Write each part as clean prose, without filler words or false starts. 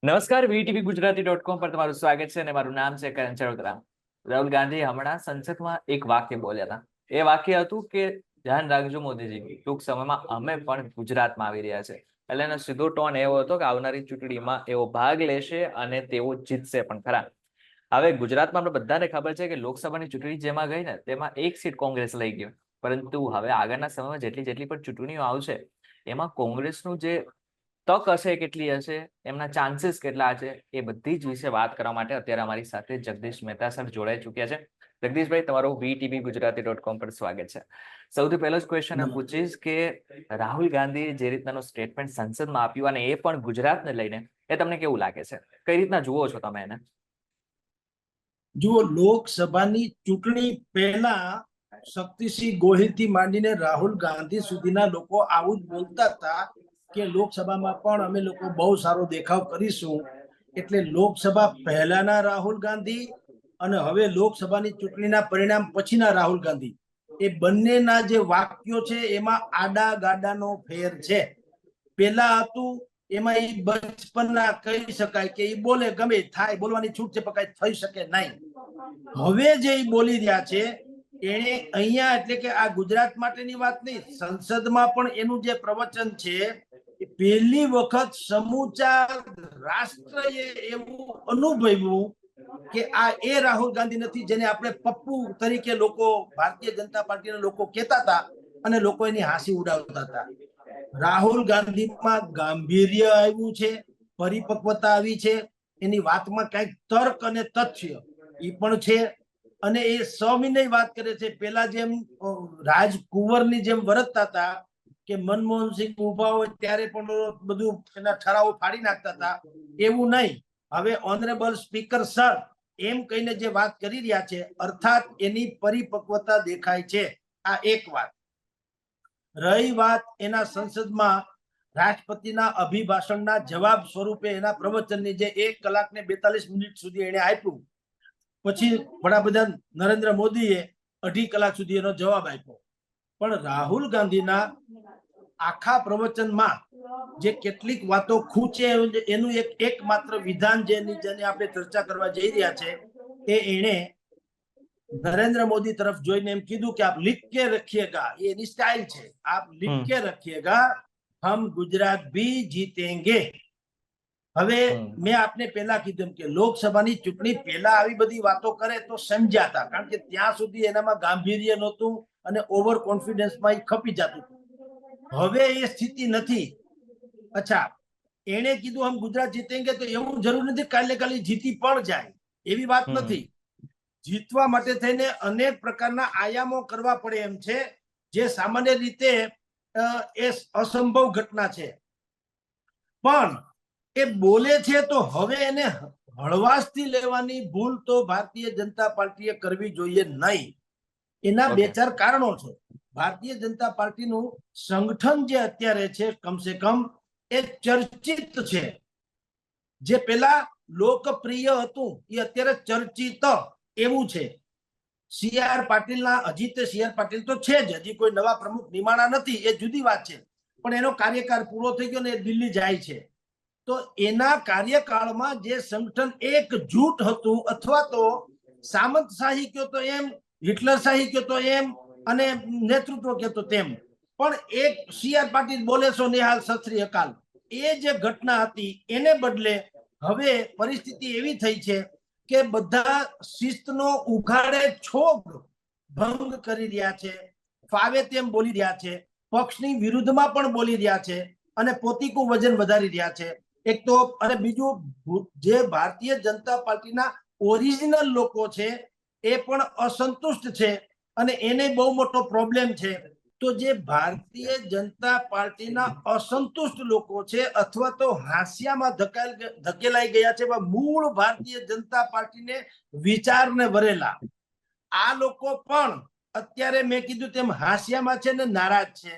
નમસ્કાર, વીટીવી ગુજરાતી.com પર તમારું સ્વાગત છે અને મારું નામ છે કરણ ચરોતરા. રાહુલ ગાંધી હમણાં સંસદમાં એક વાક્ય બોલ્યા હતા. એ વાક્ય હતું કે ધ્યાન રાખજો મોદીજી, ટૂંક સમયમાં અમે પણ ગુજરાતમાં આવી રહ્યા છે. એટલે એનો સીધો ટોન એવો હતો કે આવનારી ચૂંટણીમાં એવો ભાગ લેશે અને તેઓ જીતશે પણ ખરા. હવે ગુજરાતમાં આપણે બધાને ખબર છે કે લોકસભાની ચૂંટણી જેમાં ગઈ ને તેમાં એક સીટ કોંગ્રેસ લઈ ગયું. પરંતુ હવે આગળના સમયમાં જેટલી પણ ચૂંટણીઓ આવશે એમાં કોંગ્રેસનું જે તક હશે કેટલી હશે, એમના ચાન્સીસ કેટલા છે, એ બધી જ વિશે વાત કરવા માટે અત્યારે અમારી સાથે જગદીશ મહેતા સર જોડાઈ ચુક્યા છે. જગદીશભાઈ, તમારું વીટીવી ગુજરાતી.com પર સ્વાગત છે. સૌથી પહેલો જ ક્વેશ્ચન હું પૂછીશ કે રાહુલ ગાંધીએ જે રીતનાનું સ્ટેટમેન્ટ સંસદમાં આપ્યું અને એ પણ ગુજરાતને લઈને, એ તમને કેવું લાગે છે? કઈ રીતના જુઓ છો તમે એને? જુઓ, લોકસભાની ચૂંટણી પહેલા શક્તિસિંહ ગોહિલ થી માંડીને રાહુલ ગાંધી સુધીના લોકો આવું જ બોલતા હતા કે લોકસભામાં પણ અમે લોકો બહુ સારો દેખાવ કરીશું. એટલે લોકસભા પહેલાના રાહુલ ગાંધી અને હવે લોકસભાની ચૂંટણીના પરિણામ પછીના રાહુલ ગાંધી, એ બંનેના જે વાક્યો છે એમાં આડા ગાડાનો ફેર છે. પેલા હતું એમાં એ બચપનના કહી શકાય કે એ બોલે ગમે થાય, બોલવાની છૂટ છે પણ કઈ થઈ શકે નહીં. હવે જે બોલી રહ્યા છે એને અહીંયા, એટલે કે આ ગુજરાત માટેની વાત નહીં, સંસદમાં પણ એનું જે પ્રવચન છે એ પહેલી વખત સમૂચા રાષ્ટ્રએ એવું અનુભવ્યું કે આ એ રાહુલ ગાંધી નથી જેને આપણે પપ્પુ તરીકે લોકો, ભારતીય જનતા પાર્ટીના લોકો કહેતા હતા અને લોકો એની હાંસી ઉડાવતા હતા. રાહુલ ગાંધીમાં ગાંભીર્ય આવ્યું છે, પરિપક્વતા આવી છે, એની વાતમાં કઈક તર્ક અને તથ્ય એ પણ છે અને એ સવિનય વાત કરે છે. પેલા જેમ રાજકુંવરની જેમ વર્તતા હતા કે મનમોહનસિંહ ઉભા હોય ત્યારે પણ બધું એના ઠરાવો ફાડી નાખતા હતા, એવું નહીં. હવે ઓનરેબલ સ્પીકર સર એમ કહીને જે વાત કરી રહ્યા છે, અર્થાત એની પરિપક્વતા દેખાય છે. આ એક વાત. રહી વાત એના સંસદમાં રાષ્ટ્રપતિના અભિભાષણના જવાબ સ્વરૂપે એના પ્રવચનની, જે 1 કલાક ને 42 મિનિટ સુધી એને આપ્યું, પછી વડાપ્રધાન નરેન્દ્ર મોદીએ 2.5 કલાક સુધી એનો જવાબ આપ્યો. પણ રાહુલ ગાંધીના આખા પ્રવચનમાં જે કેટલીક વાતો ખૂચે એનું એકમાત્ર વિધાન જેની આપણે ચર્ચા કરવા જઈ રહ્યા છે, એ એણે નરેન્દ્ર મોદી તરફ જોઈને એમ કીધું કે આપ लिख के रखिएगा, ये એની સ્ટાઇલ છે, આપ लिख के रखिएगा, हम गुजरात भी जीतेंगे. હવે મેં આપને પહેલા કીધું કે લોકસભાની ચૂંટણી પહેલા આવી બધી વાતો કરે તો સમજાતા, કારણ કે ત્યાં સુધી એનામાં ગાંભીર્ય નહોતું અને ઓવર કોન્ફિડન્સમાં ખપી જતું. હવે એ સ્થિતિ નથી. અચ્છા, એને કીધું હમ ગુજરાત જીતેંગે તો એવું જરૂર નથી કાલે જીતી પણ જાય, એવી વાત નથી. જીતવા માટે થઈને અનેક પ્રકારના આયામો કરવા પડે એમ છે, જે સામાન્ય રીતે એ અસંભવ ઘટના છે. પણ એ બોલે છે તો હવે એને હળવાશથી લેવાની ભૂલ તો ભારતીય જનતા પાર્ટીએ કરવી જોઈએ નહીં. એના 2-4 કારણો છે. ભારતીય જનતા પાર્ટીનું સંગઠન જે અત્યારે છે, કમસે કમ એ ચર્ચિત છે. જે પેલા લોકપ્રિય હતું એ અત્યારે ચર્ચિત એવું છે. સી.આર. પાટીલના, હજી તે સી.આર. પાટીલ તો છે જ, હજી કોઈ નવા પ્રમુખ નિમાણા નથી, એ જુદી વાત છે. પણ એનો કાર્યકાળ પૂરો થઈ ગયો ને એ દિલ્હી જાય છે. તો એના કાર્યકાળમાં જે સંગઠન એક જૂટ હતું, અથવા તો સામંતશાહી કયો તો એમ, હિટલરશાહી કયો તો એમ, અને નેતૃત્વ કયો તો તેમ, પણ એક સી.આર. પાટીલ બોલે છો નિહાલ સત શ્રી અકાલ, એ જે ઘટના હતી એને બદલે હવે પરિસ્થિતિ એવી થઈ છે કે બધા શિસ્તનો ઉઘાડે છોગ ભંગ કરી રહ્યા છે, ફાવે તેમ બોલી રહ્યા છે, પક્ષની વિરુદ્ધમાં પણ બોલી રહ્યા છે અને પોતીકું વજન વધારી રહ્યા છે. એક તો, અને બીજું, જે ભારતીય જનતા પાર્ટીના ઓરિજિનલ લોકો છે એ પણ અસંતુષ્ટ છે અને એને બહુ મોટો પ્રોબ્લેમ છે. તો જે ભારતીય જનતા પાર્ટીના અસંતુષ્ટ લોકો છે, અથવા તો હાંસિયામાં ધકેલાઈ ગયા છે, મૂળ ભારતીય જનતા પાર્ટીને વિચારને વરેલા આ લોકો પણ અત્યારે મેં કીધું તેમ હાંસિયામાં છે ને નારાજ છે.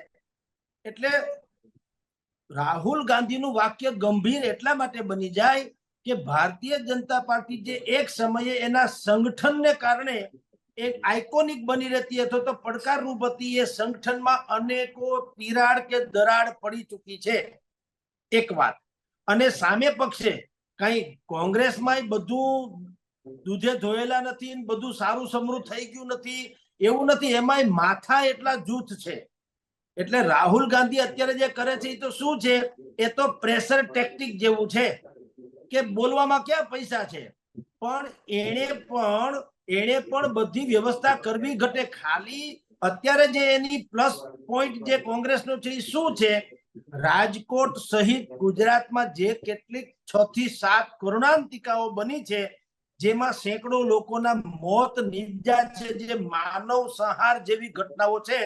એટલે રાહુલ ગાંધીનું વાક્ય ગંભીર એટલા માટે બની જાય કે ભારતીય જનતા પાર્ટી જે એક સમયે એના સંગઠનને કારણે એક આઇકોનિક બની રહેતી અથવા તો પડકારરૂપ હતી, એ સંગઠનમાં અનેકો તિરાડ કે દરાડ પડી ચૂકી છે. એક વાત. અને સામે પક્ષે કઈ કોંગ્રેસમાં બધું દૂધે ધોયેલા નથી, બધું સારું સમૃદ્ધ થઈ ગયું નથી, એવું નથી. એમાંય માથા એટલા જૂથ છે. એટલે રાહુલ ગાંધી અત્યારે જે કરે છે એ તો શું છે, એ તો પ્રેશર ટેક્ટિક જેવું છે કે બોલવામાં ક્યાં પૈસા છે, પણ એણે પણ બધી વ્યવસ્થા કરવી ઘટે. ખાલી અત્યારે જે એની પ્લસ પોઈન્ટ જે કોંગ્રેસનો છે એ શું છે, રાજકોટ સહિત ગુજરાતમાં જે કેટલીક 6 થી 7 કરુણાંતિકાઓ બની છે, જેમાં સેંકડો લોકોના મોત નિપજ્યા છે, જે માનવ સંહાર જેવી ઘટનાઓ છે,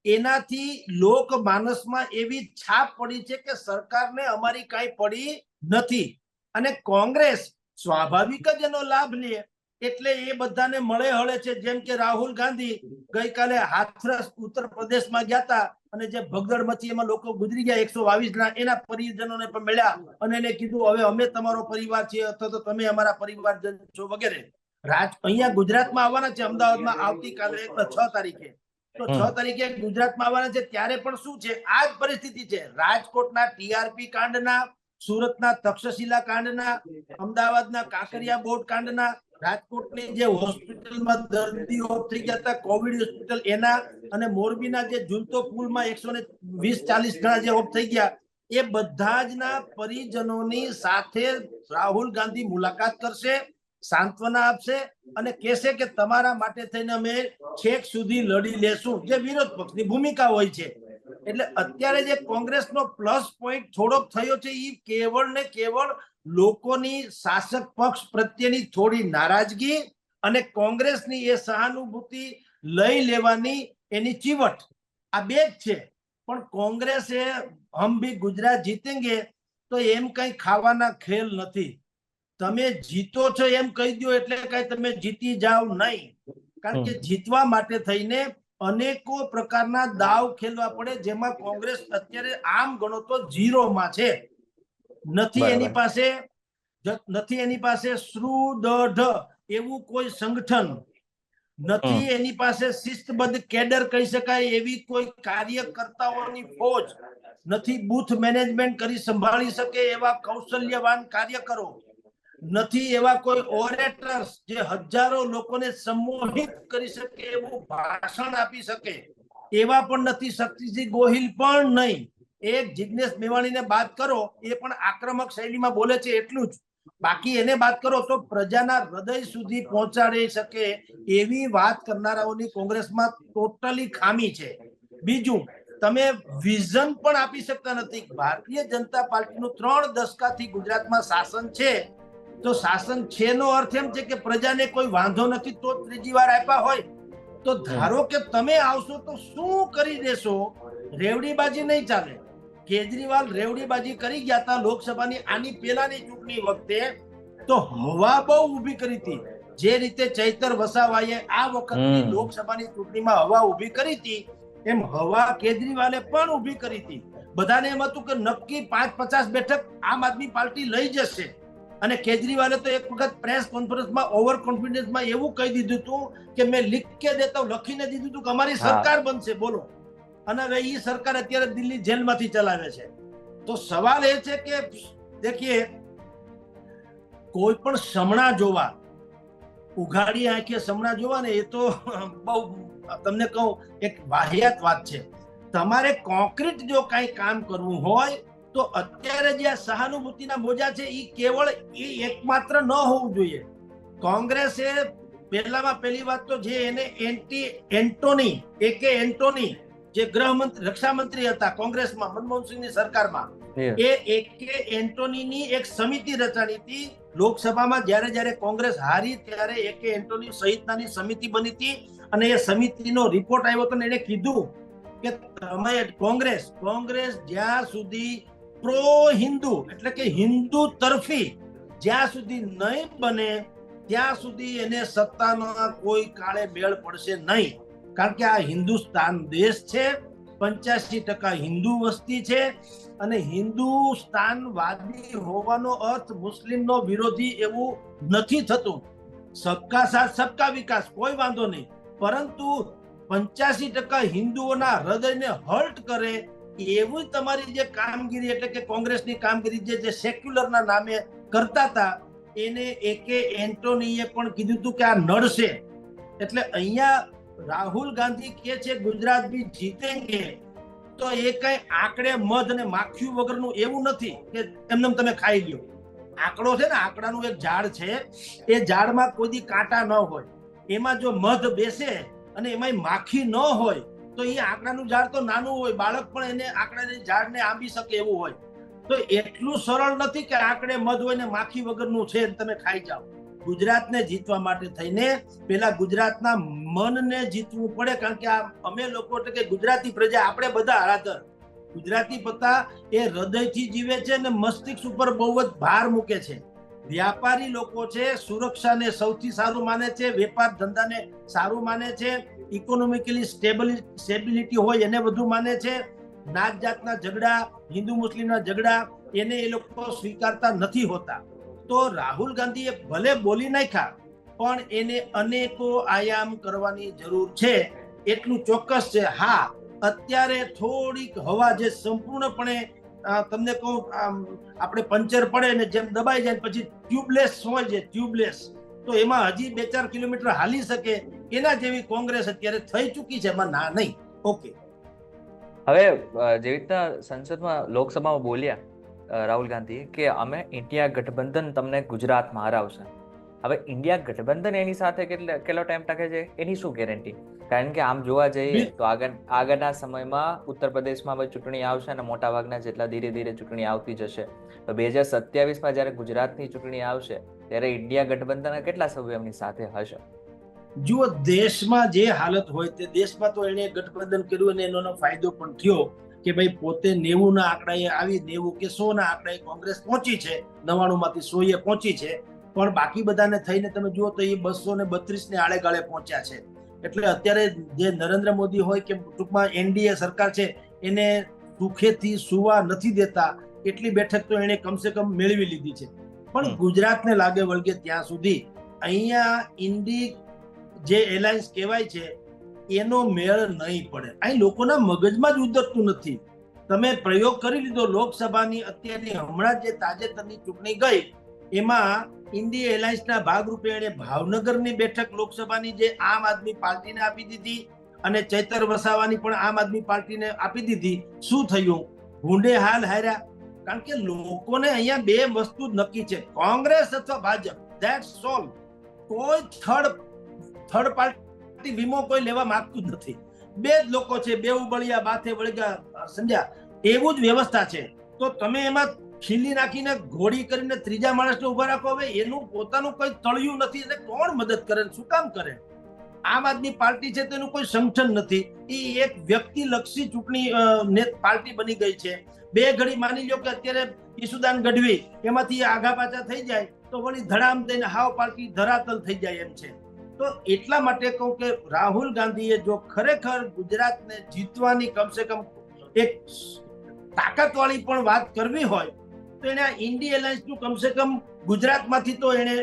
એનાથી લોકમાનસમાં એવી છાપ પડી છે કે સરકારને અમારી કાંઈ પડી નથી. અને કોંગ્રેસ સ્વાભાવિક જ એનો લાભ લે, એટલે એ બધાને મળે હળે છે. જેમ કે રાહુલ ગાંધી ગઈકાલે હાથરસ ઉત્તર પ્રદેશમાં ગયા હતા, અને જે ભગદડ મચી એમાં લોકો ગુજરી ગયા 122 ના, એના પરિજનોને પણ મળ્યા અને એને કીધું હવે અમે તમારો પરિવાર છીએ અથવા તો તમે અમારા પરિવારજન છો વગેરે. અહીંયા ગુજરાતમાં આવવાના છે, અમદાવાદમાં આવતીકાલે 6 તારીખે. તો 6 તારીખે ગુજરાતમાં આવવાના છે, ત્યારે પણ શું છે, આ જ પરિસ્થિતિ છે. રાજકોટના ટીઆરપી કાંડના, સુરતના તક્ષશિલા કાંડના, અમદાવાદના કાંકરિયા બોટ કાંડના, રાજકોટની જે હોસ્પિટલમાં દર્દીઓ થઈ ગયા હતા કોવિડ હોસ્પિટલ એના, અને મોરબીના જે ઝૂલતો પુલમાં 120-40 જણા જે ઓફ થઈ ગયા, એ બધા જ ના પરિજનોની સાથે રાહુલ ગાંધી મુલાકાત કરશે, સાંત્વના આપશે અને કહેશે કે તમારા માટે થઈને અમે છેક સુધી લડી લેશું, જે વિરોધ પક્ષની ભૂમિકા હોય છે. એટલે અત્યારે જે કોંગ્રેસનો પ્લસ પોઈન્ટ થોડોક થયો છે, એ કેવળ ને કેવળ લોકોની શાસક પક્ષ પ્રત્યેની થોડી નારાજગી અને કોંગ્રેસની એ સહાનુભૂતિ લઈ લેવાની એની ચીવટ, આ બે જ છે. પણ કોંગ્રેસે હમ ભી ગુજરાત જીતેંગે તો એમ કઈ ખાવાના ખેલ નથી. તમે જીતો છો એમ કહી દો એટલે કઈ તમે જીતી જાવ નહીં, કારણ કે જીતવા માટે થઈને અનેકો પ્રકારના દાવ ખેલવા પડે, જેમાં કોંગ્રેસ અત્યારે આમ ગણો તો 0 છે. નથી એની પાસે સુદૃઢ એવું કોઈ સંગઠન નથી, એની પાસે શિસ્તબદ્ધ કેડર કહી શકાય એવી કોઈ કાર્યકર્તાઓની ફોજ નથી, બૂથ મેનેજમેન્ટ કરી સંભાળી શકે એવા કૌશલ્યવાન કાર્યકરો નથી, એવા કોઈ ઓરેટર્સ જે હજારો લોકોને સંમોહિત કરી શકે એવું ભાષણ આપી શકે એવા પણ નથી, શક્તિસિંહ ગોહિલ પણ નહીં. એક જિગ્નેશ મેવાણીને બાદ કરો, એ પણ આક્રમક શૈલીમાં બોલે છે એટલું જ, બાકી એને બાદ કરો તો પ્રજાના હૃદય સુધી પહોંચાડી શકે એવી વાત કરનારાઓની કોંગ્રેસમાં ટોટલી ખામી છે. બીજું, તમે વિઝન પણ આપી શકતા નથી. ભારતીય જનતા પાર્ટીનું 3 દશકાથી ગુજરાતમાં શાસન છે, તો શાસન છે નો અર્થ એમ છે કે પ્રજાને કોઈ વાંધો નથી તો ત્રીજી વાર આપ્યા હોય. તો ધારો કે તમે આવશો તો શું કરી દેશો, રેવડીબાજી નહીં ચાલે. કેજરીવાલ રેવડીબાજી કરી ગયા હતા લોકસભાની આની પહેલાની ચૂંટણી વખતે, તો હવા બહુ ઊભી કરી હતી. જે રીતે ચૈતર વસાવાએ આ વખતની લોકસભાની ચૂંટણીમાં હવા ઊભી કરી હતી, એમ હવા કેજરીવાલે પણ ઊભી કરી હતી. બધાને એમ હતું કે નક્કી 5-50 બેઠક આમ આદમી પાર્ટી લઈ જશે. અને કેજરીવાલે તો એક વખત પ્રેસ કોન્ફરન્સમાં ઓવર કોન્ફિડન્સમાં એવું કહી દીધું હતું કે મેં લીખ કે દેતા લખીને દીધું હતું કે અમારી સરકાર બનશે. બોલો. અને હવે એ સરકાર અત્યારે દિલ્હી જેલમાંથી ચલાવે છે. તો સવાલ એ છે કે દેખીએ, કોઈ પણ સમણા જોવા, ઉઘાડી આંખે સમણા જોવા ને, એ તો બહુ તમને કહું એક વાહિયાત વાત છે. તમારે કોન્ક્રીટ જો કઈ કામ કરવું હોય તો અત્યારે જે આ સહાનુભૂતિના મોજા છે એ કેવળ એ એકમાત્ર ન હોવું જોઈએ. કોંગ્રેસે પહેલામાં પહેલી વાત તો જે એને એન્ટોની જે ગૃહમંત્રી રક્ષામંત્રી હતા કોંગ્રેસમાં મનમોહનસિંહની સરકારમાં, એ એકે એન્ટોનીની એક સમિતિ રચાણી હતી. લોકસભામાં જ્યારે કોંગ્રેસ હારી ત્યારે એકે એન્ટોની સહિતનાની સમિતિ બની હતી, અને એ સમિતિનો રિપોર્ટ આવ્યો હતો ને એને કીધું કે તમે કોંગ્રેસ જ્યાં સુધી પ્રો હિન્દુ એટલે કે હિન્દુ તરફી જ્યાં સુધી નહીં બને ત્યાં સુધી એને સત્તામાં કોઈ કાળે મેળ પડશે નહીં. કારણ કે આ હિન્દુસ્તાન દેશ છે, 85% હિન્દુ વસ્તી છે, અને હિન્દુસ્તાનવાદી હોવાનો અર્થ મુસ્લિમનો વિરોધી એવું નથી થતું. સબકા સાથ સબકા વિકાસ, કોઈ વાંધો નહીં, પરંતુ 85% હિન્દુઓના હૃદયને હર્ટ કરે એવું તમારી જે કામગીરી એટલે કે કોંગ્રેસની કામગીરી જે સેક્યુલરના નામે કરતા હતા એને એકે એન્ટોનીએ પણ કીધું હતું કે આ નડશે. એટલે અહીંયા રાહુલ ગાંધી કે છે ગુજરાત ભી જીતેંગે, તો એ કઈ આંકડે મધ અને માખીયું વગરનું એવું નથી કે એમને તમે ખાઈ ગયો. આંકડો છે ને, આંકડાનું એક ઝાડ છે, એ ઝાડમાં કોઈ દી કાંટા ન હોય, એમાં જો મધ બેસે અને એમાં માખી ન હોય તો એ આંકડાનું ઝાડ તો નાનું હોય, બાળક પણ એને આંકડાની ઝાડને આંબી શકે એવું હોય. તો એટલું સરળ નથી કે આંકડે મધ હોય ને માખી વગરનું છે તમે ખાઈ જાઓ. ગુજરાતને જીતવા માટે થઈને પેલા ગુજરાતના મનને જીતવું પડે, કારણ કે આ અમે લોકો એટલે કે ગુજરાતી પ્રજા, આપણે બધા આરાધર ગુજરાતી પતા એ હૃદયથી જીવે છે ને મસ્તિષ્ક ઉપર બહુ જ ભાર મૂકે છે. વ્યાપારી લોકો છે, સુરક્ષાને સૌથી સારું માને છે, વેપાર ધંધાને સારું માને છે, ઇકોનોમિકલી સ્ટેબિલિટી હોય એને વધુ માને છે. નાત જાતના ઝઘડા, હિન્દુ મુસ્લિમના ઝઘડા એને એ લોકો સ્વીકારતા નથી હોતા. તો રાહુલ ગાંધીએ ભલે બોલી નાખ્યા, પણ એને અનેકો આયામ કરવાની જરૂર છે, એટલું ચોક્કસ છે. હા, અત્યારે થોડીક હવા જે સંપૂર્ણપણે તમને કહું, આપણે પંચર પડે ને જેમ દબાઈ જાય પછી ટ્યુબલેસ હોય છે, ટ્યુબલેસ, તો એમાં હજી 2-4 કિલોમીટર હાલી શકે એના જેવી કોંગ્રેસ અત્યારે થઈ ચૂકી છે, એમાં ના નહીં. ઓકે, હવે જેવી રીતના સંસદમાં લોકસભામાં બોલ્યા રાહુલ ગાંધી કે અમે ઇન્ડિયા ગઠબંધન તમને ગુજરાતમાં હરાવશે. હવે ઇન્ડિયા ગઠબંધન એની સાથે કેટલો ટાઈમ ટકે છે એની શું ગેરંટી? કારણ કે આમ જોવા જઈએ તો આગળના સમયમાં ઉત્તર પ્રદેશમાં હવે ચૂંટણી આવશે અને મોટા ભાગના જેટલા ધીરે ધીરે ચૂંટણી આવતી જશે. તો 2027માં જ્યારે ગુજરાતની ચૂંટણી આવશે ત્યારે ઇન્ડિયા ગઠબંધનના કેટલા સભ્યો એમની સાથે હશે? જુઓ, દેશમાં જે હાલત હોય તે દેશમાં તો એને ગઠબંધન કર્યું અને એનો ફાયદો પણ થયો કે ભાઈ પોતે 90 ના આંકડાએ આવી, 90 કે 100 ના આંકડાએ કોંગ્રેસ પહોંચી છે, 99 માંથી 100 પહોંચી છે, પણ બાકી બધાને થઈને તમે જુઓ તો એ 232 ને આળે ગાળે પહોંચ્યા છે. એટલે અત્યારે જે નરેન્દ્ર મોદી હોય કે ટૂંકમાં એનડીએ સરકાર છે એને સુખેથી સુવા નથી દેતા, એટલી બેઠક તો એને કમસે કમ મેળવી લીધી છે. પણ ગુજરાતને લાગે વળગે ત્યાં સુધી અહીંયા ઇન્ડી જે એલાયન્સ કહેવાય છે એનો મેળ નહીં પડે. અહીં લોકોના મગજમાં જ ઉતરતું નથી. તમે પ્રયોગ કરી લીધો લોકસભાની, અત્યારની હમણાં જે તાજેતરની ચૂંટણી ગઈ એમાં ઇન્ડિયા એલાયન્સના ભાગરૂપે એને ભાવનગરની બેઠક લોકસભાની જે આમ આદમી પાર્ટીને આપી દીધી અને ચૈતર વસાવાની પણ આમ આદમી પાર્ટીને આપી દીધી. શું થયું? ભૂંડે હાલ હાર્યા. કારણ કે લોકોને અહીંયા બે વસ્તુ નક્કી છે, કોંગ્રેસ અથવા ભાજપ, ધેટ્સ ઓલ. કોઈ થર્ડ પાર્ટી વીમો કોઈ લેવા માંગતું જ નથી. બે જ લોકો છે, બે ઉબળિયા બાથે વળગ્યા, સમજ્યા, એવું જ વ્યવસ્થા છે. તો તમે એમાં ખીલી નાખીને ઘોડી કરીને ત્રીજા માણસને ઉભા રાખો. હવે એનું પોતાનું કોઈ તળિયું નથી, એટલે કોણ મદદ કરે, શું કામ કરે? આમ આદમી પાર્ટી છે તેનું કોઈ સંગઠન નથી, એ એક વ્યક્તિલક્ષી ચૂંટણી પાર્ટી બની ગઈ છે. બે ઘડી માની લો કે અત્યારે ઈસુદાન ગઢવી એમાંથી આગા પાછા થઈ જાય તો વળી ધડામ થઈને હાવ પાર્ટી ધરાતલ થઈ જાય એમ છે. તો એટલા માટે કહું કે રાહુલ ગાંધીએ જો ખરેખર ગુજરાતને જીતવાની કમસે કમ એક તાકાતવાળી પણ વાત કરવી હોય તો એને ઇન્ડિયા એલાયન્સનું કમસે કમ ગુજરાતમાંથી તો એને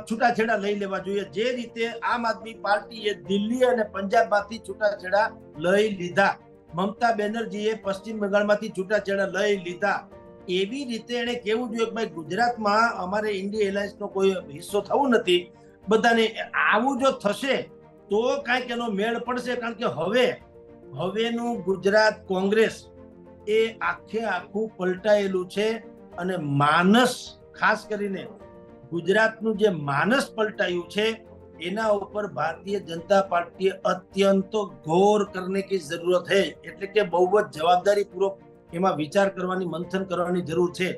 છૂટાછેડા લઈ લેવા જોઈએ. જે રીતે આમ આદમી પાર્ટીએ દિલ્હી અને પંજાબમાંથી છૂટાછેડા લઈ લીધા, મમતા બેનર્જીએ પશ્ચિમ બંગાળમાંથી છૂટાછેડા લઈ લીધા, એવી રીતે એને કેવું જોઈએ કે ભાઈ ગુજરાતમાં અમારે ઇન્ડિયા એલાયન્સનો કોઈ હિસ્સો થવું નથી. બધાને આવું જો થશે તો કાંઈક એનો મેળ પડશે. કારણ કે હવેનું ગુજરાત કોંગ્રેસ એ આખું પલટાયેલું છે અને માનસ, ખાસ કરીને ગુજરાતનું જે માનસ પલટાયું છે એના ઉપર ભારતીય જનતા પાર્ટીએ અત્યંત ગૌર કરને કી જરૂરત है. એટલે કે બહુ જ જવાબદારી પૂર્વક એમાં વિચાર કરવાની, મંથન કરવાની જરૂર છે.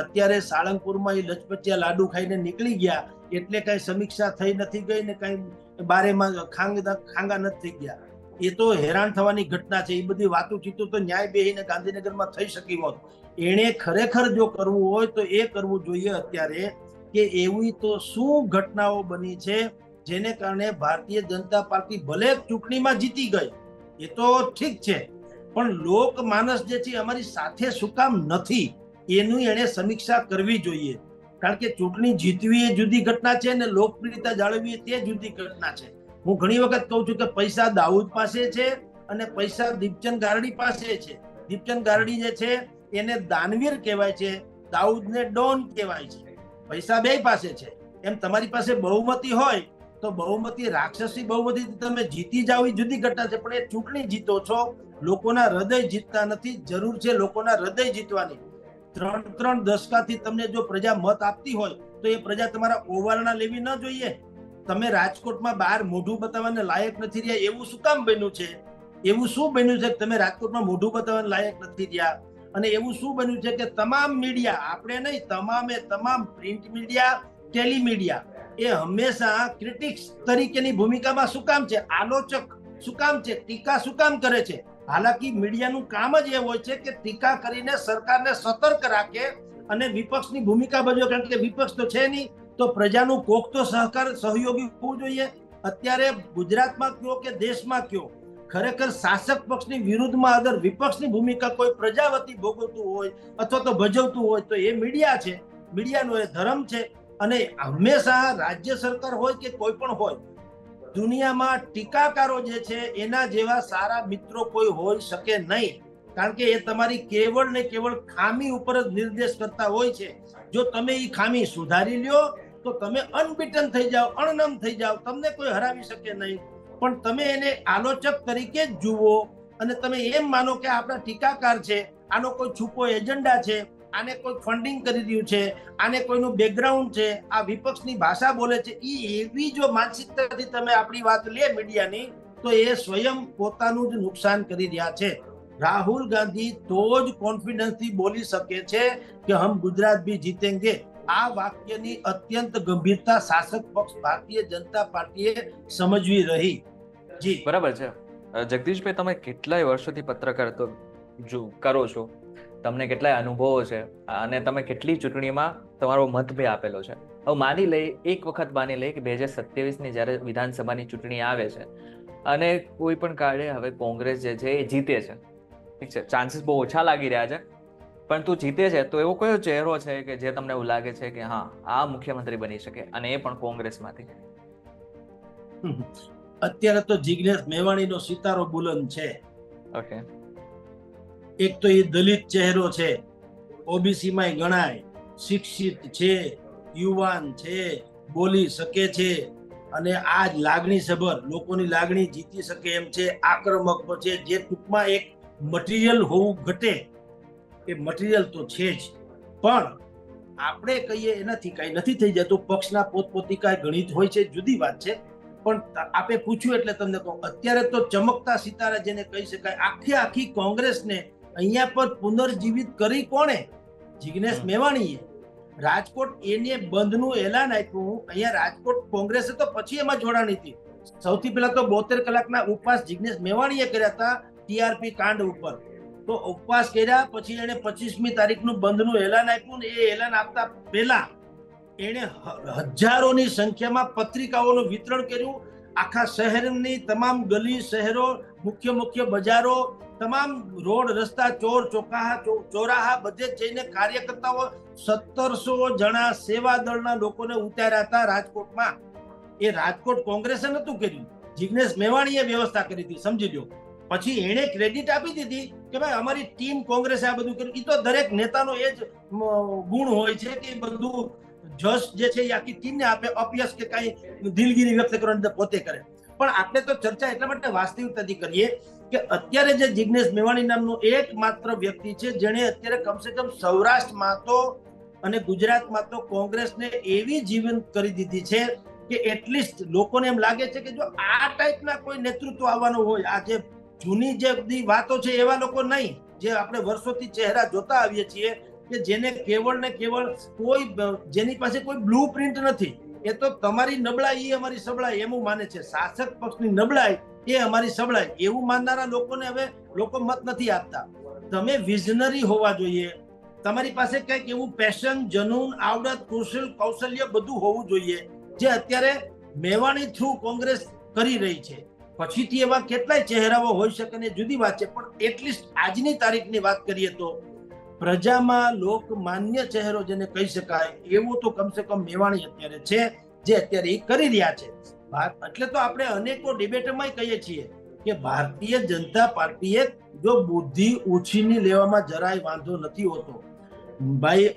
અત્યારે સાળંગપુરમાં એ લચપચિયા લાડુ ખાઈને નીકળી ગયા એટલે કઈ સમીક્ષા થઈ નથી ગઈ ને કઈ બારેમાં ખાંગા નથી થઈ ગયા. એ તો હેરાન થવાની ઘટના છે. એ બધી વાતો ચીતો તો ન્યાય બેહીને ગાંધીનગરમાં થઈ શકી હોત. એને ખરેખર જો કરવું હોય તો એ કરવું જોઈએ અત્યારે કે એવી તો શું ઘટનાઓ બની છે જેને કારણે ભારતીય જનતા પાર્ટી ભલે ચૂંટણીમાં જીતી ગઈ, એ તો ઠીક છે, પણ લોકમાનસ જે છે અમારી સાથે શું કામ નથી એનું એને સમીક્ષા કરવી જોઈએ. કારણ કે ચૂંટણી જીતવી એ જુદી ઘટના છે ને લોકપ્રિયતા જાળવવી તે જુદી ઘટના છે. હું ઘણી વખત કહું છું કે પૈસા દાઉદ પાસે છે અને પૈસા દીપચંદ ગારડી પાસે છે. દીપચંદ ગારડી જે છે એને દાનવીર કહેવાય છે, દાઉદને ડોન કહેવાય છે. પૈસા બે પાસે છે. એમ તમારી પાસે બહુમતી હોય તો બહુમતી રાક્ષસી બહુમતી તમે જીતી જાવ એ જુદી ઘટના છે, પણ એ ચૂંટણી જીતો છો, લોકોના હૃદય જીતતા નથી. જરૂર છે લોકોના હૃદય જીતવાની. 3 દશકાથી તમને જો પ્રજા મત આપતી હોય તો એ પ્રજા તમારા ઓવારણા લેવી ન જોઈએ. તમે રાજકોટમાં બહાર મોઢું બતાવવાને લાયક નથી રહ્યા, એવું શું કામ બન્યું છે? એવું શું બન્યું છે કે તમે રાજકોટમાં મોઢું બતાવવાને લાયક નથી રહ્યા? અને એવું શું બન્યું છે કે તમામ મીડિયા, આપણે નહીં, તમામ પ્રિન્ટ મીડિયા, ટેલિમીડિયા એ હંમેશા ક્રિટિક્સ તરીકેની ભૂમિકામાં શું કામ છે? આલોચક શું કામ છે? ટીકા શું કામ કરે છે? હાલાકી મીડિયાનું કામ જ એ હોય છે કે ટીકા કરીને સરકારને સતર્ક રાખે અને વિપક્ષની ભૂમિકા ભજવે, કારણ કે વિપક્ષ તો છે નહીં, તો પ્રજાનું કોક તો સહયોગી હોવું જોઈએ. અત્યારે ગુજરાતમાં કયો કે દેશમાં કયો, ખરેખર શાસક પક્ષની વિરુદ્ધમાં અગર વિપક્ષની ભૂમિકા કોઈ પ્રજા વતી ભોગવતું હોય અથવા તો ભજવતું હોય તો એ મીડિયા છે. મીડિયાનો એ ધર્મ છે. અને હંમેશા રાજ્ય સરકાર હોય કે કોઈ પણ હોય, દુનિયામાં ટીકાકારો જે છે એના જેવા સારા મિત્રો કોઈ હોઈ શકે નહીં, કારણ કે એ તમારી કેવળ ને કેવળ ખામી ઉપર જ નિર્દેશ કરતા હોય છે. જો તમે એ ખામી સુધારી લ્યો તો તમે અનબીટન થઈ જાઓ, અણનમ થઈ જાઓ, તમને કોઈ હરાવી શકે નહીં. પણ તમે એને આલોચક તરીકે જ જુઓ અને તમે એમ માનો કે આપણા ટીકાકાર છે, આનો કોઈ છુપો એજન્ડા છે, આને કોઈ ફંડિંગ કરી રહ્યું છે, આને કોઈનું બેકગ્રાઉન્ડ છે, આ વિપક્ષની ભાષા બોલે છે, એવી જો માનસિકતાથી તમે આપણી વાત લે મીડિયાની, તો એ સ્વયં પોતાનું જ નુકસાન કરી રહ્યા છે. રાહુલ ગાંધી તો જ કોન્ફિડન્સથી બોલી શકે છે કે હમ ગુજરાત ભી જીતેંગે. આ વાક્યની અત્યંત ગંભીરતા શાસક પક્ષ ભારતીય જનતા પાર્ટીએ સમજવી રહી. જી બરાબર છે. જગદીશભાઈ, તમે કેટલાય વર્ષોથી પત્રકારત્વ કરો છો, તમને કેટલાય અનુભવો છે અને તમે કેટલી ચૂંટણીમાં તમારો મત બી આપેલો છે. હવે માની લઈએ, એક વખત માની લઈએ કે 2027ની જ્યારે વિધાનસભાની ચૂંટણી આવે છે અને કોઈ પણ કારણે હવે કોંગ્રેસ જે છે એ જીતે છે, ઠીક છે, ચાન્સીસ બહુ ઓછા લાગી રહ્યા છે, પણ તું જીતે છે તો એવો કયો ચહેરો છે કે જે તમને એવું લાગે છે કે હા, આ મુખ્યમંત્રી બની શકે, અને એ પણ કોંગ્રેસમાંથી? અત્યારે તો જિગ્નેશ મેવાણીનો સિતારો બુલંદ છે. ઓકે. એક તો એ દલિત ચહેરો છે, ઓબીસી માં ગણાય, શિક્ષિત છે, યુવાન છે, બોલી શકે છે અને આજ લાગણી સભર લોકોની લાગણી જીતી શકે એમ છે, આક્રમક છે. જે ટૂંકમાં એક મટીરિયલ હોવું ઘટે એ મટીરિયલ તો છે જ, પણ આપણે કહીએ એનાથી કઈ નથી થઈ જતું. પક્ષના પોતપોતી કાંઈ ગણિત હોય છે, જુદી વાત છે. પણ આપે પૂછ્યું એટલે તમને કહું, અત્યારે તો ચમકતા સિતારા જેને કહી શકાય, આખી કોંગ્રેસને અહીંયા પર પુનર્જીવિત કરી કોણે? જિગ્નેશ મેવાણીએ. રાજકોટ એને બંધનું એલાન આપ્યું. અહીંયા રાજકોટ કોંગ્રેસે તો પછી એમાં જોડાણી હતી. સૌથી પહેલા તો 72 કલાકના ઉપવાસ જિગ્નેશ મેવાણીએ કર્યા હતા ટીઆરપી કાંડ ઉપર. તો ઉપવાસ કર્યા પછી એને 25મી તારીખનું બંધનું એલાન આપ્યું ને એ એલાન આપતા પહેલા એને હજારોની સંખ્યામાં પત્રિકાઓનું વિતરણ કર્યું. આખા શહેરની તમામ ગલી, શહેરો, મુખ્ય બજારો, તમામ રોડ રસ્તા, ચોરાહા બધે જઈને કાર્યકર્તાઓ 1700 જણા સેવા દળના લોકોને ઉતાર્યા હતા રાજકોટમાં. એ રાજકોટ કોંગ્રેસે નતું કર્યું, જિગ્નેશ મેવાણીએ વ્યવસ્થા કરી હતી, સમજી લો. પછી એને ક્રેડિટ આપી દીધી કે ભાઈ અમારી ટીમ કોંગ્રેસે આ બધું કર્યું. એ તો દરેક નેતાનો એ જ ગુણ હોય છે કે બધું જશ જે છે એ આખી ટીમને આપે, અપયશ કે કઈ દિલગીરી વ્યક્ત કરવાની પોતે કરે. પણ આપણે તો ચર્ચા એટલા માટે વાસ્તવિકતાથી કરીએ કે અત્યારે જે જિગ્નેશ મેવાણી નામનો એકમાત્ર વ્યક્તિ છે જેણે અત્યારે કમસે કમ સૌરાષ્ટ્રમાં તો અને ગુજરાતમાં તો કોંગ્રેસને એવી જીવંત કરી દીધી છે કે એટલીસ્ટ લોકોને એમ લાગે છે કે જો આ ટાઈપના કોઈ નેતૃત્વ આવવાનું હોય, આ જે જૂની જે બધી વાતો છે એવા લોકો નહીં, જે આપણે વર્ષોથી ચહેરા જોતા આવીએ છીએ કે જેને કેવળ ને કેવળ કોઈ, જેની પાસે કોઈ બ્લુ પ્રિન્ટ નથી. એ તો તમારી નબળાઈ એ અમારી સબળાઈ એવું માને છે. શાસક પક્ષની નબળાઈ એ અમારી સબળાઈ એવું માનનારા લોકોને હવે લોકો મત નથી આપતા. તમે વિઝનરી હોવા જોઈએ, તમારી પાસે કંઈક એવું પેશન, જનૂન, આવડત, કૌશલ્ય બધું હોવું જોઈએ, જે અત્યારે મેવાણી થ્રુ કોંગ્રેસ કરી રહી છે. પછીથી એવા કેટલાય ચહેરાઓ હોઈ શકે ને જુદી વાત છે, પણ એટલીસ્ટ આજની તારીખની વાત કરીએ તો પ્રજામાં લોકમાન્ય ચહેરો જેને કહી શકાય એવું તો કમસે કમ મેવાણી અત્યારે છે, જે અત્યારે એ કરી રહ્યા છે. એટલે તો આપણે અનેકો ડિબેટમાં કહીએ છીએ કે ભારતીય જનતા પાર્ટીએ જો બુદ્ધિ ઉછીની લેવામાં જરાય વાંધો નથી હોતો. ભાઈ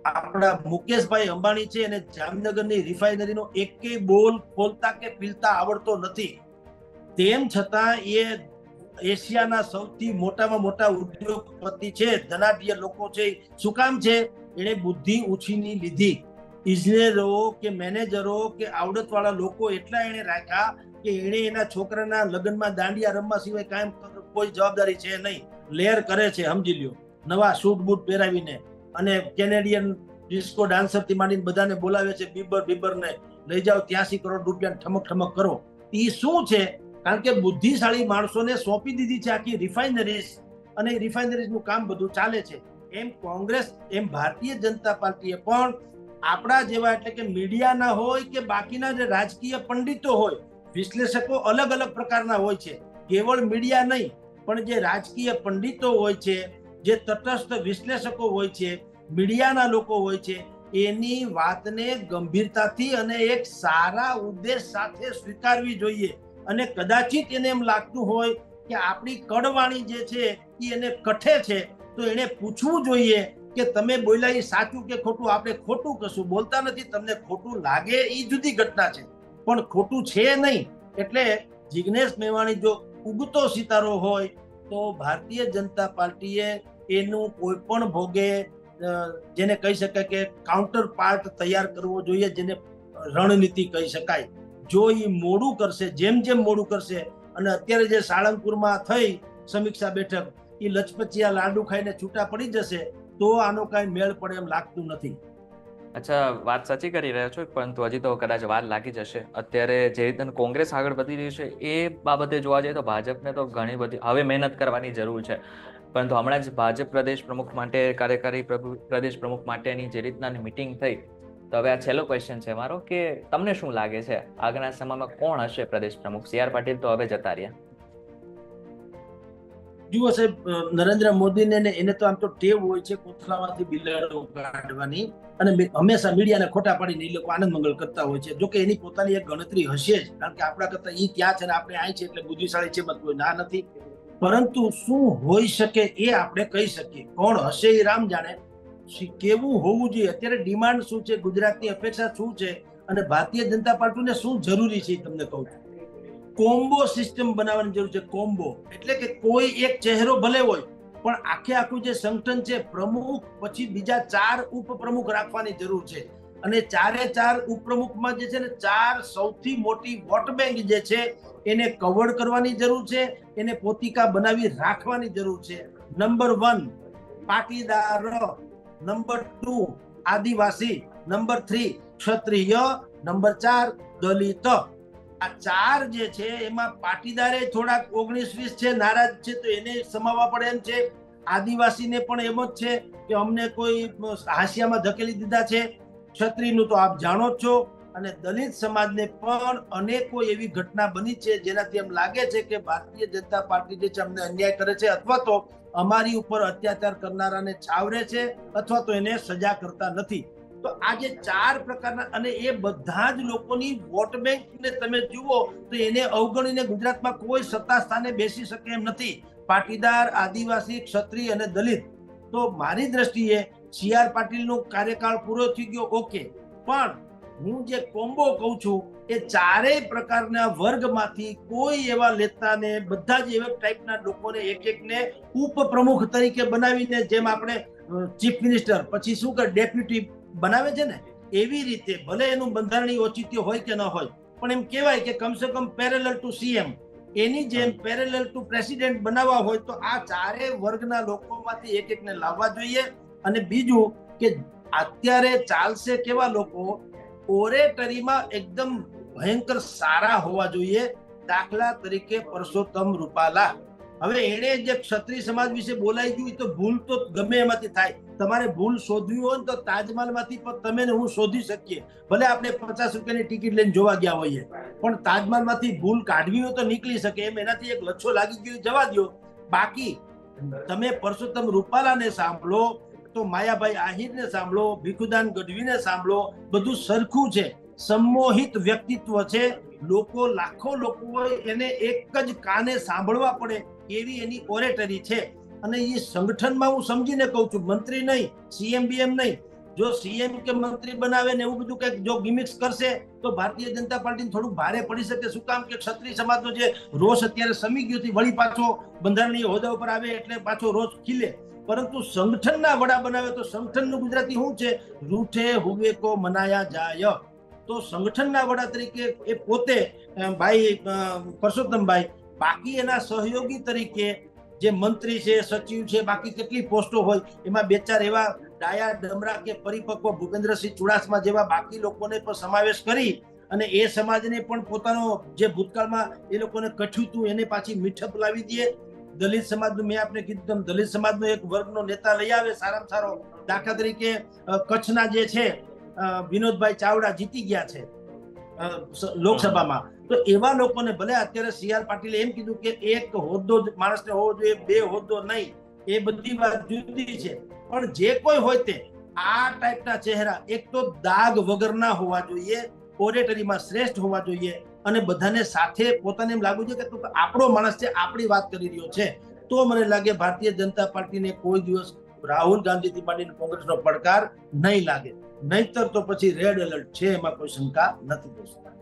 આપણા મુકેશભાઈ અંબાણી છે અને જામનગરની રિફાઇનરીનો એકેય બોલ ખોલતા કે પીલતા આવડતો નથી. તેમ છતાં એ એશિયાના સૌથી મોટામાં મોટા ઉદ્યોગપતિ છે, ધનાઢ્ય લોકો છે. શું કામ છે? એને બુદ્ધિ ઉછીની લીધી. ઇજનેરો કે મેનેજરો કે આવડતવાળા લોકો એટલા એને રાખ્યા કે એને એના છોકરાના લગ્નમાં દાંડિયા રમવા સિવાય કાંઈ કોઈ જવાબદારી છે નહીં. લેર કરે છે, સમજી લ્યો, નવા સૂટ બૂટ પહેરાવીને, અને કેનેડિયન ડિસ્કો ડાન્સર થી માંડીને બધાને બોલાવે છે. બીબર ને લઈ જાઓ, 83 કરોડ રૂપિયા ઠમક ઠમક કરો. એ શું છે? કારણ કે બુદ્ધિશાળી માણસોને સોંપી દીધી છે આખી રિફાઇનરીઝ, અને રિફાઇનરીઝનું કામ બધું ચાલે છે. એમ કોંગ્રેસ, એમ ભારતીય જનતા પાર્ટીએ પણ આપણા જેવા, એટલે કે મીડિયાના હોય કે બાકીના જે રાજકીય પંડિતો હોય, વિશ્લેષકો અલગ અલગ પ્રકારના હોય છે, કેવળ મીડિયા નહીં, પણ જે રાજકીય પંડિતો હોય છે, જે તટસ્થ વિશ્લેષકો હોય છે, મીડિયાના લોકો હોય છે, એની વાતને ગંભીરતાથી અને એક સારા ઉદ્દેશ સાથે સ્વીકારવી જોઈએ. અને કદાચિત એને એમ લાગતું હોય કે આપણી કડવાણી જે છે એ એને કઠે છે, તો એને પૂછવું જોઈએ કે તમે બોલ્યા એ સાચું કે ખોટું. આપણે ખોટું કશું બોલતા નથી, તમને ખોટું લાગે એ જુદી ઘટના છે, પણ ખોટું છે નહીં. એટલે જિગ્નેશ મેવાણી જો ઉગતો સિતારો હોય, તો ભારતીય જનતા પાર્ટીએ એનું કોઈ પણ ભોગે જેને કહી શકાય કે કાઉન્ટર પાર્ટ તૈયાર કરવો જોઈએ, જેને રણનીતિ કહી શકાય. જો એ મોડું કરશે, જેમ મોડું કરશે, અને અત્યારે જે સાળંગપુરમાં થઈ સમીક્ષા બેઠક, એ લચપચિયા લાડુ ખાઈને છૂટા પડી જશે, તો આનો કાંઈ મેળ પડે એમ લાગતું નથી. અચ્છા, વાત સાચી કરી રહ્યા છો, પરંતુ હજી તો કદાચ વાર લાગી જશે. અત્યારે જે રીતે કોંગ્રેસ આગળ વધી રહી છે એ બાબતે જોવા જઈએ તો ભાજપને તો ઘણી બધી હવે મહેનત કરવાની જરૂર છે. પરંતુ હમણાં જ ભાજપ પ્રદેશ પ્રમુખ માટે, કાર્યકારી પ્રદેશ પ્રમુખ માટેની જે રીતના મિટિંગ થઈ, તો હવે આ છેલ્લો ક્વેશ્ચન છે મારો કે તમને શું લાગે છે આગળના સમયમાં કોણ હશે પ્રદેશ પ્રમુખ? CR પાટીલ તો હવે જતા રહ્યા. જુઓ સાહેબ, નરેન્દ્ર મોદીને એને તો આમ તો ટેવ હોય છે કોથળામાંથી બિલાડો કાઢવાની, અને હંમેશા મીડિયાને ખોટા પાડીને એ લોકો આનંદ મંગળ કરતા હોય છે. જોકે એની પોતાની એક ગણતરી હશે જ, કારણ કે આપણા કરતા ઈ ત્યાં છે ને આપણે અહીં છે, એટલે બુદ્ધિશાળી છે, કોઈ ના નથી. પરંતુ શું હોઈ શકે એ આપણે કહી શકીએ. કોણ હશે એ રામ જાણે. કેવું હોવું જોઈએ, અત્યારે ડિમાન્ડ શું છે, ગુજરાતની અપેક્ષા શું છે, અને ભારતીય જનતા પાર્ટીને શું જરૂરી છે તમને કહું છું. કોમ્બો સિસ્ટમ બનાવવાની જરૂર છે. કોમ્બો એટલે કે કોઈ એક ચહેરો ભલે હોય, પણ આખું જે સંગઠન છે, પ્રમુખ પછી બીજા 4 ઉપપ્રમુખ રાખવાની જરૂર છે. અને 4 ઉપપ્રમુખમાં જે છે ને 4 સૌથી મોટી વોટ બેંક જે છે એને કવર કરવાની જરૂર છે, એને પોતિકા બનાવી રાખવાની જરૂર છે. નંબર 1 પાટીદાર, નંબર 2 આદિવાસી, નંબર 3 ક્ષત્રિય, નંબર 4 દલિત. આ 4 જે છે એમાં પાટીદારે થોડાક 19-20 છે નારાજ છે, તો એને સમાવવા પડે એમ છે. આદિવાસીને પણ એમ જ છે કે અમને કોઈ હાંસિયામાં ધકેલી દીધા છે. ક્ષત્રિયનું તો આપ જાણો જ છો. અને દલિત સમાજને પણ અનેકો એવી ઘટના બની છે જેનાથી એમ લાગે છે કે ભારતીય જનતા પાર્ટી જે છે અમને અન્યાય કરે છે, અથવા તો અમારી ઉપર અત્યાચાર કરનારાને છાવરે છે, અથવા તો એને સજા કરતા નથી. તો આ જે 4 પ્રકારના, અને એ બધા જ લોકોની વોટ બેંકને તમે જુઓ તો એને અવગણીને ગુજરાતમાં કોઈ સત્તા સ્થાને બેસી શકે એમ નથી. પાટીદાર, આદિવાસી, ક્ષત્રિય અને દલિત. તો મારી દ્રષ્ટિએ CR પાટીલનો કાર્યકાળ પૂરો થઈ ગયો, ઓકે, પણ હું જે કોમ્બો કહું છું એ 4 પ્રકારના વર્ગમાંથી કોઈ એવા નેતાને, બધા જ એવા ટાઈપના લોકોને એકને ઉપપ્રમુખ તરીકે બનાવીને, જેમ આપણે ચીફ મિનિસ્ટર પછી શું કે ડેપ્યુટી બનાવે છે ને, એવી રીતે ભલે એનું બંધારણીય ઔચિત્ય હોય કે ન હોય, પણ એમ કહેવાય કે કમસે કમ પેરેલલ ટુ CM, એની જેમ પેરેલલ ટુ પ્રેસિડેન્ટ બનાવવા હોય તો આ 4 વર્ગના લોકોમાંથી એકને લાવવા જોઈએ. અને બીજું કે અત્યારે ચાલશે કેવા લોકો, ઓરેટરીમાં એકદમ ભયંકર સારા હોવા જોઈએ. દાખલા તરીકે પરસોત્તમ રૂપાલા. હવે એને જે ક્ષત્રિય સમાજ વિશે બોલાઈ ગયું, તો ભૂલ તો ગમે એમાંથી થાય. તમારે ભૂલ શોધવી હોય તો તાજમહાલમાંથી પણ તમે ને હું શોધી શકીએ. ભલે આપણે 50 રૂપિયાની ટિકિટ લઈને જોવા ગયા હોઈએ, પણ તાજમહાલમાંથી ભૂલ કાઢવી હોય તો નીકળી શકે. એમ એનાથી એક લચ્છો લાગી ગયો જવા દો. બાકી તમે પરસોત્તમ રૂપાલાને સાંભળો, તો માયાભાઈ આહિરને સાંભળો, ભીખુદાન ગઢવીને સાંભળો, બધું સરખું છે. સંમોહિત વ્યક્તિત્વ છે. લોકો, લાખો લોકો એને એક જ કાને સાંભળવા પડે એવી એની ઓરેટરી છે. અને એ સંગઠનમાં હું સમજીને કહું છું, મંત્રી નહીં, CM BM નહીં, જો સીએમ કે મંત્રી બનાવે ને એવું બધું કંઈક જો ગિમિક્સ કરશે તો ભારતીય જનતા પાર્ટીને થોડુંક ભારે પડી શકે. શું કામ કે ક્ષત્રિય સમાજનો જે રોષ અત્યારે સમી ગયો છે, વળી પાછો બંધારણીય હોદ્દા ઉપર આવે એટલે પાછો રોષ ખીલે. પરંતુ સંગઠનના વડા બનાવે તો સંગઠનનું ગુજરાતી શું છે? રૂઠે હુએ કો મનાયા જાય. તો સંગઠનના વડા તરીકે એ પોતે ભાઈ પરસોત્તમભાઈ, બાકી એના સહયોગી તરીકે જે મંત્રી છે, સચિવ છે, બાકી કેટલી પોસ્ટો હોય એમાં બે ચાર એવા ડાયા ડમરા કે પરિપક્વ ભૂપેન્દ્રસિંહ ચુડાસમા જેવા બાકી લોકોને પણ સમાવેશ કરી અને એ સમાજને પણ પોતાનો જે ભૂતકાળમાં એ લોકોને કઠ્યું હતું એને પાછી મીઠપ લાવી દે. દલિત સમાજનું મેં આપને કીધું, દલિત સમાજનો એક વર્ગનો નેતા લઈ આવે સારામાં સારો. દાખલા તરીકે કચ્છના જે છે વિનોદભાઈ ચાવડા જીતી ગયા છે લોકસભામાં, તો એવા લોકોને ભલે અત્યારે સી.આર. પાટીલે એમ કીધું કે એક હોદ્દો માણસને હોવો જોઈએ, બે હોદ્દો નહીં, એ બધી વાત જુદી છે, પણ જે કોઈ હોય તે આ ટાઈપના ચહેરા એક તો દાગ વગરના હોવા જોઈએ, ઓરેટરીમાં શ્રેષ્ઠ હોવા જોઈએ અને બધાને સાથે પોતાને એમ લાગવું જોઈએ કે આપણો માણસ છે, આપણી વાત કરી રહ્યો છે. તો મને લાગે ભારતીય જનતા પાર્ટીને કોઈ દિવસ રાહુલ ગાંધીથી માંડીને કોંગ્રેસનો પડકાર નહીં લાગે. નહીતર તો પછી રેડ એલર્ટ છે, એમાં કોઈ શંકા નથી દોસ્તો.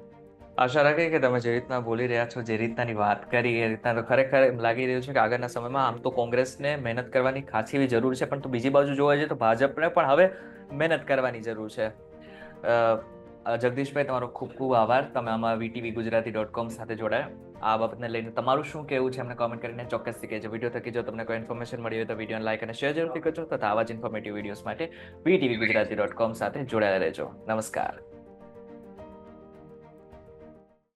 આશા રાખીએ કે તમે જે રીતના બોલી રહ્યા છો, જે રીતનાની વાત કરી, એ રીતના તો ખરેખર એમ લાગી રહ્યું છે કે આગળના સમયમાં આમ તો કોંગ્રેસને મહેનત કરવાની ખાસી એવી જરૂર છે, પણ તો બીજી બાજુ જોવા જઈએ તો ભાજપને પણ હવે મહેનત કરવાની જરૂર છે. જગદીશભાઈ, તમારો ખૂબ ખૂબ આભાર. તમે આમાં VTVGujarati.com સાથે જોડાયા. આ બાબતને લઈને તમારું શું કહેવું છે અમને કોમેન્ટ કરીને ચોક્કસથી કહેજો. વિડીયો થકી જો તમને કોઈ ઇન્ફોર્મેશન મળી હોય તો વિડીયોને લાઈક અને શેર જરૂરથી કરજો તથા આવા જ ઇન્ફોર્મેટિવ વિડીયોઝ માટે VTVGujarati.com સાથે જોડાયેલા રહેજો. નમસ્કાર.